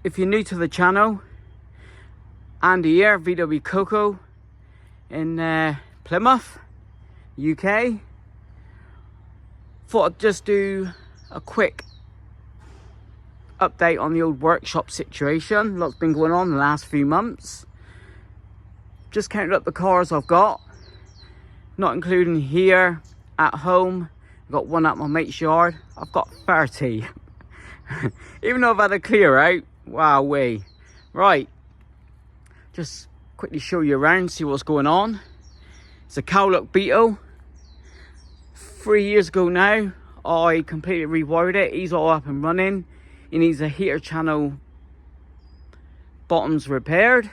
if you're new to the channel, Andy here, vwcoco in Plymouth, UK. Thought I'd just do a quick update on the old workshop situation. Lots been going on the last few months. Just counted up the cars I've got, not including here at home. I've got one at my mate's yard. I've got 30. Even though I've had a clear out. Wowee. Right, just quickly show you around, see what's going on. It's a Cowlook Beetle. 3 years ago now, I completely rewired it. He's all up and running. He needs a heater channel bottoms repaired.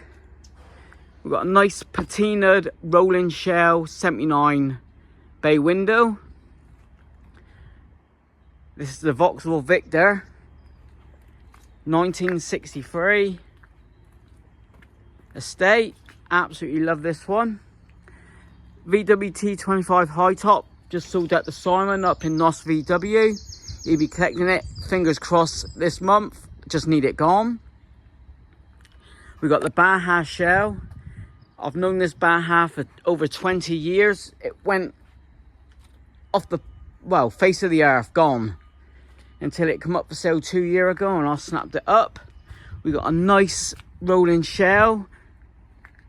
We've got a nice patinaed rolling shell 79 bay window. This is the Vauxhall Victor 1963 estate. Absolutely love this one. VWT 25 high top. Just sold out to Simon up in Nos VW. He'll be collecting it, fingers crossed, this month. Just need it gone. We've got the Baja shell. I've known this Baja for over 20 years. It went off the, well, face of the earth, gone. Until it came up for sale 2 years ago and I snapped it up. We got a nice rolling shell.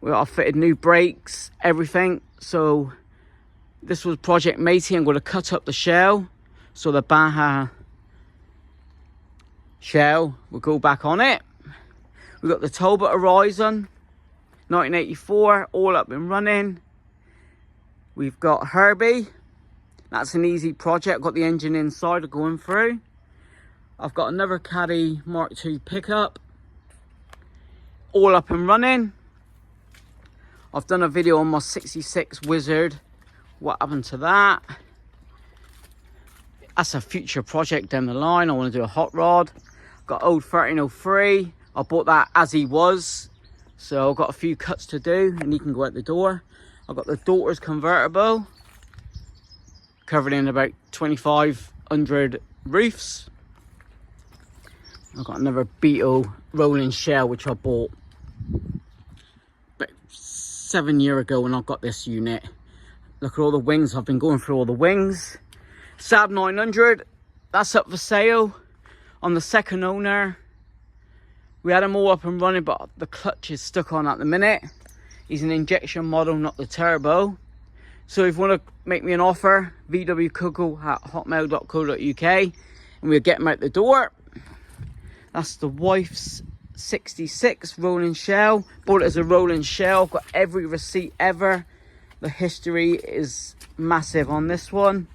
We got fitted new brakes, everything. So this was Project Matey. I'm going to cut up the shell so the Baja shell will go back on it. We've got the Talbot Horizon 1984, all up and running. We've got Herbie. That's an easy project. Got the engine inside going through. I've got another Caddy Mark II pickup, all up and running. I've done a video on my 66 Wizard. What happened to that? That's a future project down the line. I want to do a hot rod. Got old 1303. I bought that as he was. So I've got a few cuts to do and he can go out the door. I've got the daughter's convertible. Covered in about 2,500 roofs. I've got another Beetle rolling shell which I bought about 7 years ago when I got this unit. Look at all the wings. I've been going through all the wings. Saab 900, that's up for sale on the second owner. We had them all up and running, but the clutch is stuck on at the minute. He's an injection model, not the turbo. So if you want to make me an offer, vwcoco@hotmail.co.uk, and we'll get him out the door. That's the wife's 66 rolling shell. Bought it as a rolling shell. Got every receipt ever. The history is massive on this one.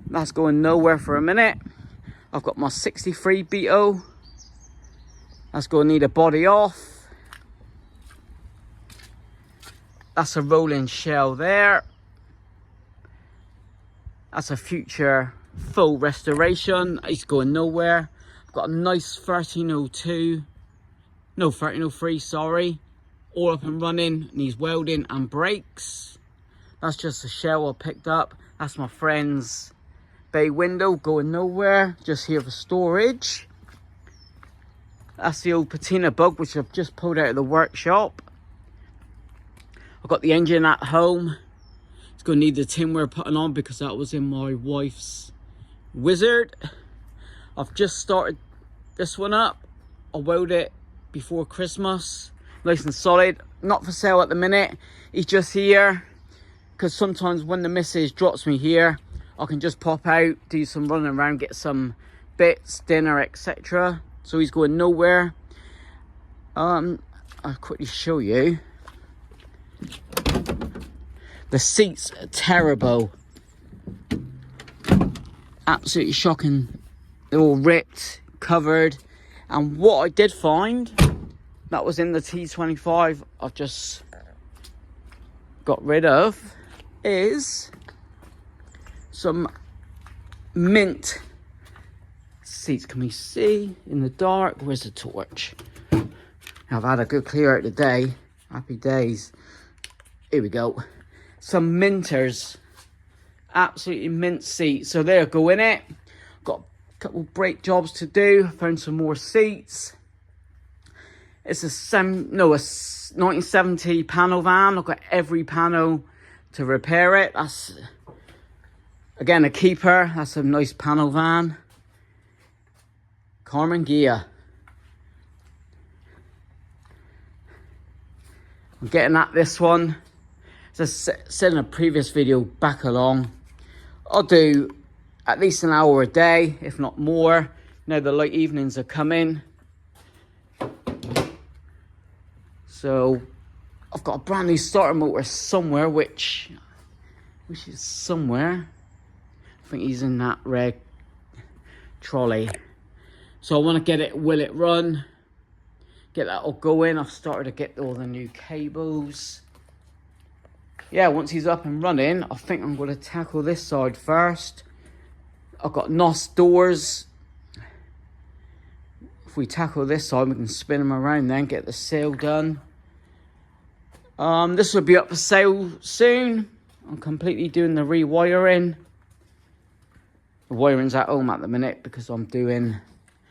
That's going nowhere for a minute. I've got my 63 Beetle. That's going to need a body off. That's a rolling shell there. That's a future full restoration. It's going nowhere. I've got a nice 1302. No, 1303, sorry. All up and running. Needs welding and brakes. That's just a shell I picked up. That's my friend's bay window, going nowhere, just here for storage. That's the old patina bug which I've just pulled out of the workshop. I've got the engine at home. It's going to need the tinware putting on because that was in my wife's Wizard. I've just started this one up. I welded it before Christmas, nice and solid. Not for sale at the minute. He's just here because sometimes when the missus drops me here, I can just pop out, do some running around, get some bits, dinner, etc. So he's going nowhere. I'll quickly show you. The seats are terrible. Absolutely shocking. They're all ripped, covered. And what I did find that was in the T25 I've just got rid of is some mint seats. Can we see in the dark? Where's the torch? I've had a good clear out today. Happy days. Here we go. Some minters. Absolutely mint seats. So they'll go in it. Got a couple brake jobs to do. Found some more seats. It's a 1970 panel van. I've got every panel to repair it. That's, again, a keeper. That's a nice panel van. Carmen Gia. I'm getting at this one. As I said in a previous video back along, I'll do at least an hour a day, if not more. Now the light evenings are coming. So I've got a brand new starter motor somewhere, which is somewhere. I think he's in that red trolley. So I want to get it, will it run? Get that all going. I've started to get all the new cables. Yeah, once he's up and running, I think I'm going to tackle this side first. I've got NOS doors. If we tackle this side, we can spin them around then, get the sail done. This will be up for sale soon. I'm completely doing the rewiring. The wiring's at home at the minute because I'm doing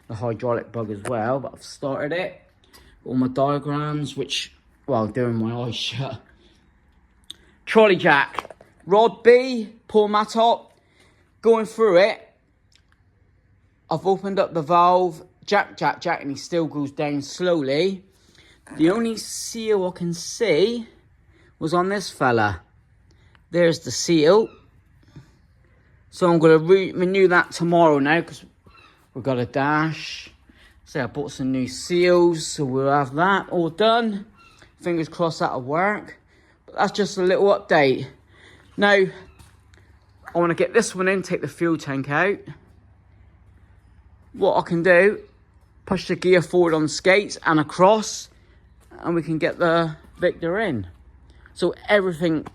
the hydraulic bug as well, but I've started it. All my diagrams, which, well, I'm doing my eyes shut. Trolley jack, rod B, pull mat up, going through it. I've opened up the valve, jack, and he still goes down slowly. The only seal I can see was on this fella. There's the seal. So I'm going to renew that tomorrow now because we've got a dash. So I bought some new seals, so we'll have that all done. Fingers crossed that'll work. But that's just a little update. Now, I want to get this one in, take the fuel tank out. What I can do, push the gear forward on skates and across, and we can get the Victor in. So everything,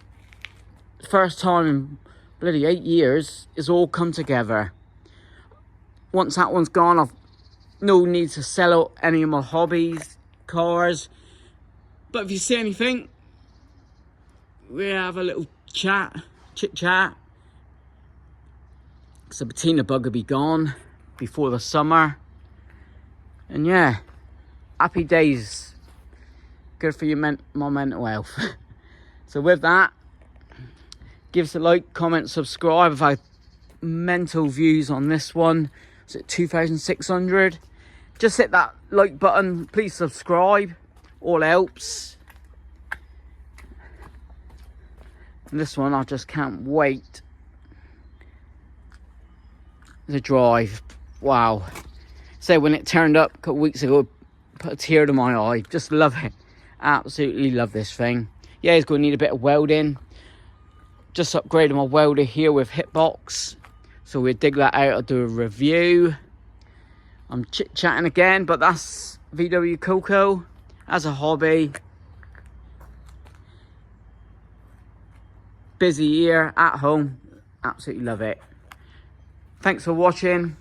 first time in bloody 8 years, is all come together. Once that one's gone, I've no need to sell out any of my hobbies, cars. But if you see anything, we have a little chat, chit chat. So Bettina bug will be gone before the summer. And yeah, happy days. Good for your my mental health. So with that, give us a like, comment, subscribe. I've had mental views on this one. Is it 2,600? Just hit that like button. Please subscribe. All helps. And this one, I just can't wait to drive. Wow. So when it turned up a couple weeks ago, it put a tear to my eye. Just love it. Absolutely love this thing. Yeah, it's going to need a bit of welding. Just upgraded my welder here with Hitbox. So we'll dig that out. I'll do a review. I'm chit-chatting again, but that's vwcoco as a hobby. Busy year at home. Absolutely love it. Thanks for watching.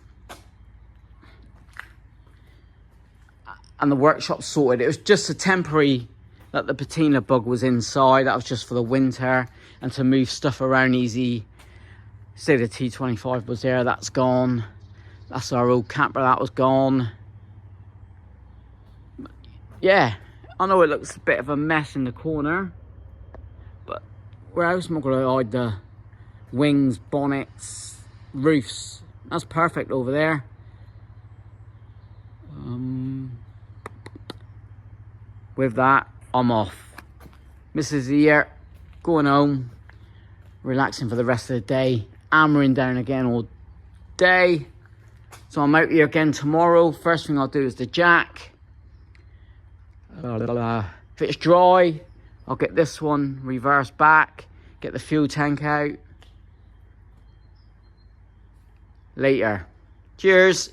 And the workshop's sorted. It was just a temporary that the patina bug was inside. That was just for the winter and to move stuff around easy. Say the T25 was there, that's gone. That's our old camper, that was gone. Yeah, I know it looks a bit of a mess in the corner, but where else am I going to hide the wings, bonnets, roofs? That's perfect over there. With that, I'm off. Mrs. here, going home, relaxing for the rest of the day, hammering down again all day. So I'm out here again tomorrow. First thing I'll do is the jack. If it's dry, I'll get this one reversed back, get the fuel tank out. Later. Cheers.